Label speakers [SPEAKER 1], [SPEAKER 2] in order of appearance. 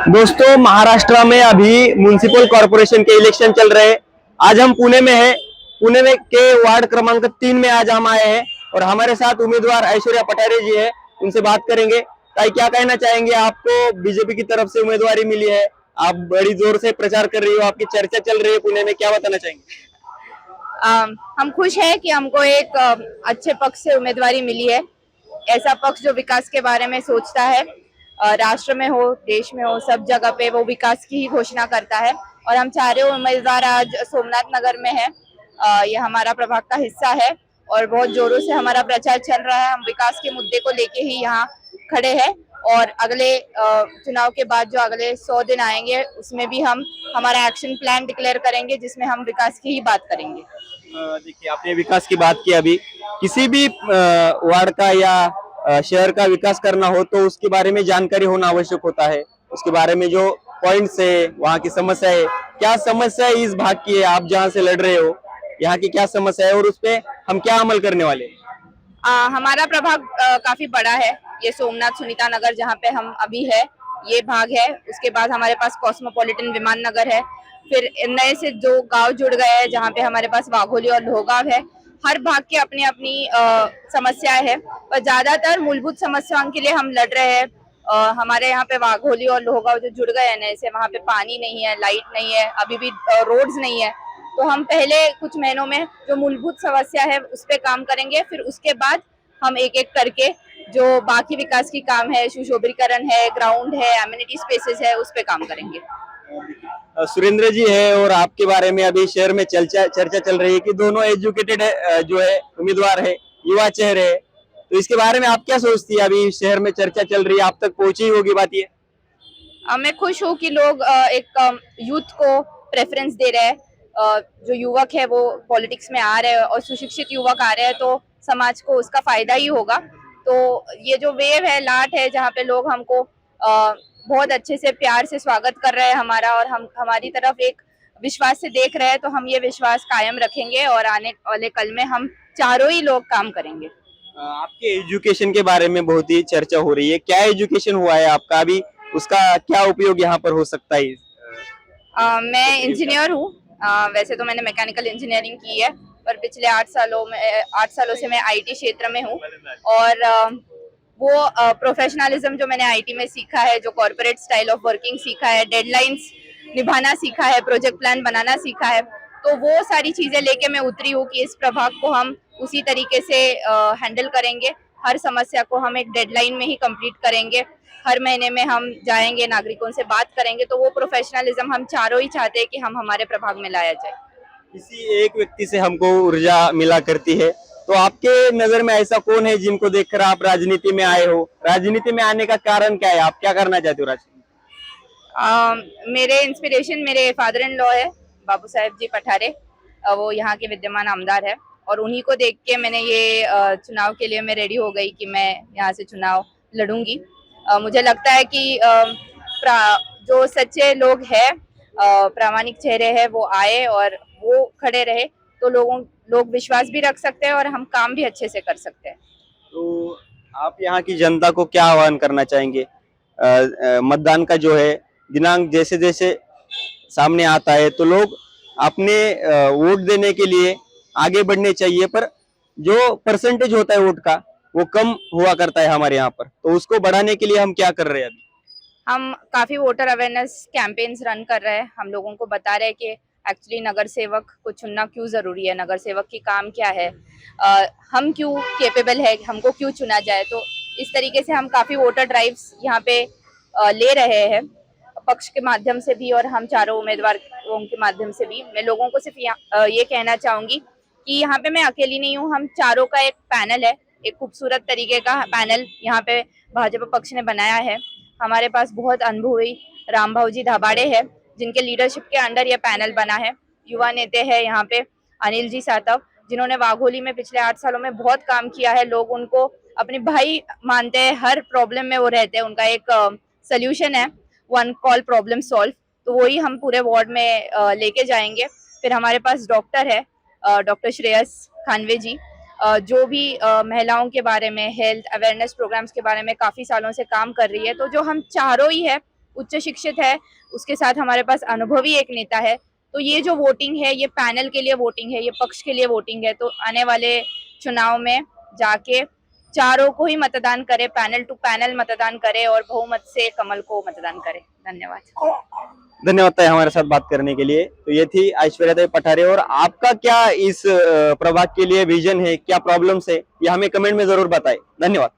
[SPEAKER 1] दोस्तों, महाराष्ट्र में अभी म्युनिसिपल कॉर्पोरेशन के इलेक्शन चल रहे हैं। आज हम पुणे में हैं। पुणे में के वार्ड क्रमांक 3 में आज हम आए हैं और हमारे साथ उम्मीदवार ऐश्वर्या पठारे जी है। उनसे बात करेंगे। ताई, क्या कहना चाहेंगे? आपको बीजेपी की तरफ से उम्मीदवारी मिली है, आप बड़ी जोर से प्रचार कर रही हो, आपकी चर्चा चल रही है पुणे में, क्या बताना चाहेंगे?
[SPEAKER 2] हम खुश हैं कि हमको एक अच्छे पक्ष से उम्मीदवारी मिली है। ऐसा पक्ष जो विकास के बारे में सोचता है, राष्ट्र में हो, देश में हो, सब जगह पे वो विकास की ही घोषणा करता है। और हम चारों उम्मीदवार आज सोमनाथ नगर में है। ये हमारा प्रभाग का हिस्सा है और बहुत जोरों से हमारा प्रचार चल रहा है। हम विकास के मुद्दे को लेके ही यहाँ खड़े हैं और अगले चुनाव के बाद जो अगले 100 दिन आएंगे उसमें भी हम हमारा एक्शन प्लान डिक्लेयर करेंगे, जिसमें हम विकास की ही बात करेंगे।
[SPEAKER 1] देखिए, आपने विकास की बात की। अभी किसी भी वार्ड का या शहर का विकास करना हो तो उसके बारे में जानकारी होना आवश्यक होता है। उसके बारे में जो पॉइंट्स है, वहाँ की समस्या है, क्या समस्या है इस भाग की है, आप जहाँ से लड़ रहे हो, यहाँ की क्या समस्या है और उस पे हम क्या अमल करने वाले हैं?
[SPEAKER 2] हमारा प्रभाग काफी बड़ा है। ये सोमनाथ सुनीता नगर जहाँ पे हम अभी है, ये भाग है। उसके बाद हमारे पास कॉस्मोपॉलिटन विमान नगर है। फिर नए से जो गांव जुड़ गए हैं जहाँ पे हमारे पास वाघोली और लोहगांव है। हर भाग की अपनी अपनी समस्याएं है और ज्यादातर मूलभूत समस्याओं के लिए हम लड़ रहे हैं। हमारे यहाँ पे वाघोली और लोहगांव जो जुड़ गए हैं नए से, वहाँ पे पानी नहीं है, लाइट नहीं है, अभी भी रोड्स नहीं है। तो हम पहले कुछ महीनों में जो मूलभूत समस्या है उस पर काम करेंगे। फिर उसके बाद हम एक एक करके जो बाकी विकास की काम है, सुशोभीकरण है, ग्राउंड है, एमिनिटी स्पेसेस है, उस पर काम करेंगे।
[SPEAKER 1] सुरेंद्र जी है और आपके बारे में अभी शहर में चर्चा चल रही है कि दोनों एजुकेटेड जो है उम्मीदवार है, युवा चेहरे है। तो इसके बारे में आप क्या सोचती है? अभी शहर में चर्चा चल रही है, आप तक पहुंची होगी बात ये।
[SPEAKER 2] मैं खुश हूँ कि लोग एक यूथ को प्रेफरेंस दे रहे हैं। जो युवक है वो पॉलिटिक्स में आ रहे हैं और सुशिक्षित युवक आ रहे हैं, तो समाज को उसका फायदा ही होगा। तो ये जो वेव है, लाट है, जहाँ पे लोग हमको बहुत अच्छे से प्यार से स्वागत कर रहे हैं हमारा, और हम हमारी तरफ एक विश्वास से देख रहे हैं, तो हम ये विश्वास कायम रखेंगे और आने वाले कल में हम चारों ही लोग काम करेंगे।
[SPEAKER 1] आपके एजुकेशन के बारे में बहुत ही चर्चा हो रही है, क्या एजुकेशन हुआ है आपका अभी, उसका क्या उपयोग यहाँ पर हो सकता है?
[SPEAKER 2] मैं इंजीनियर हूँ। वैसे तो मैंने मैकेनिकल इंजीनियरिंग की है, पर पिछले 8 सालों से मैं आईटी क्षेत्र में हूँ। और वो प्रोफेशनलिज्म जो मैंने आईटी में सीखा है, जो कॉर्पोरेट स्टाइल ऑफ वर्किंग सीखा है, डेडलाइंस निभाना सीखा है, प्रोजेक्ट प्लान बनाना सीखा है, तो वो सारी चीजें लेके मैं उतरी हूँ कि इस प्रभाग को हम उसी तरीके से हैंडल करेंगे। हर समस्या को हम एक डेडलाइन में ही कंप्लीट करेंगे। हर महीने में हम जाएंगे, नागरिकों से बात करेंगे। तो वो प्रोफेशनलिज्म हम चारों ही चाहते हैं कि हम हमारे प्रभाग में लाया जाए।
[SPEAKER 1] किसी एक व्यक्ति से हमको ऊर्जा मिला करती है, तो आपके नजर में ऐसा कौन है जिनको देखकर आप राजनीति में आए हो? राजनीति में आने का कारण क्या है? आप क्या करना चाहते हो राजनीति?
[SPEAKER 2] मेरे इंस्पिरेशन मेरे फादर इन लॉ है, बाबू साहेब जी पठारे। वो यहाँ के विद्यमान आमदार है और उन्हीं को देख के मैंने ये चुनाव के लिए मैं रेडी हो गई कि मैं यहाँ से चुनाव लड़ूंगी। मुझे लगता है कि जो सच्चे लोग हैं, प्रामाणिक चेहरे हैं, वो आए और वो खड़े रहे, तो लोग विश्वास भी रख सकते हैं और हम काम भी अच्छे से कर सकते हैं।
[SPEAKER 1] तो आप यहाँ की जनता को क्या आह्वान करना चाहेंगे? मतदान का जो है दिनांक जैसे जैसे सामने आता है तो लोग अपने वोट देने के लिए आगे बढ़ने चाहिए, पर जो परसेंटेज होता है वोट का वो कम हुआ करता है हमारे यहाँ पर, तो उसको बढ़ाने के लिए हम क्या कर रहे हैं अभी?
[SPEAKER 2] हम काफी वोटर अवेयरनेस कैंपेन्स रन कर रहे हैं। हम लोगों को बता रहे हैं कि एक्चुअली नगर सेवक को चुनना क्यों जरूरी है, नगर सेवक की काम क्या है, हम क्यों केपेबल है, हमको क्यों चुना जाए। तो इस तरीके से हम काफी वोटर ड्राइव्स यहाँ पे ले रहे हैं, पक्ष के माध्यम से भी और हम चारों उम्मीदवारों के माध्यम से भी। मैं लोगों को सिर्फ ये कहना चाहूंगी कि यहाँ पे मैं अकेली नहीं हूँ, हम चारों का एक पैनल है, एक खूबसूरत तरीके का पैनल यहाँ पे भाजपा पक्ष ने बनाया है। हमारे पास बहुत अनुभवी राम भाऊजी धाबाड़े हैं, जिनके लीडरशिप के अंडर ये पैनल बना है। युवा नेता है यहाँ पे अनिल जी सातव, जिन्होंने वाघोली में पिछले 8 सालों में बहुत काम किया है। लोग उनको अपने भाई मानते हैं, हर प्रॉब्लम में वो रहते हैं। उनका एक सोल्यूशन है, वन कॉल प्रॉब्लम सॉल्व, तो वही हम पूरे वार्ड में लेके जाएंगे। फिर हमारे पास डॉक्टर है, डॉक्टर श्रेयस खानवे जी, जो भी महिलाओं के बारे में, हेल्थ अवेयरनेस प्रोग्राम्स के बारे में काफी सालों से काम कर रही है। तो जो हम चारों ही है उच्च शिक्षित है, उसके साथ हमारे पास अनुभवी एक नेता है। तो ये जो वोटिंग है ये पैनल के लिए वोटिंग है, ये पक्ष के लिए वोटिंग है। तो आने वाले चुनाव में जाके चारों को ही मतदान करे, पैनल टू पैनल मतदान करे और बहुमत से कमल को मतदान करे। धन्यवाद।
[SPEAKER 1] धन्यवाद ताई हमारे साथ बात करने के लिए। तो ये थी ऐश्वर्या पठारे। और आपका क्या इस प्रभाग के लिए विजन है, क्या प्रॉब्लम्स है, ये हमें कमेंट में जरूर बताएं। धन्यवाद।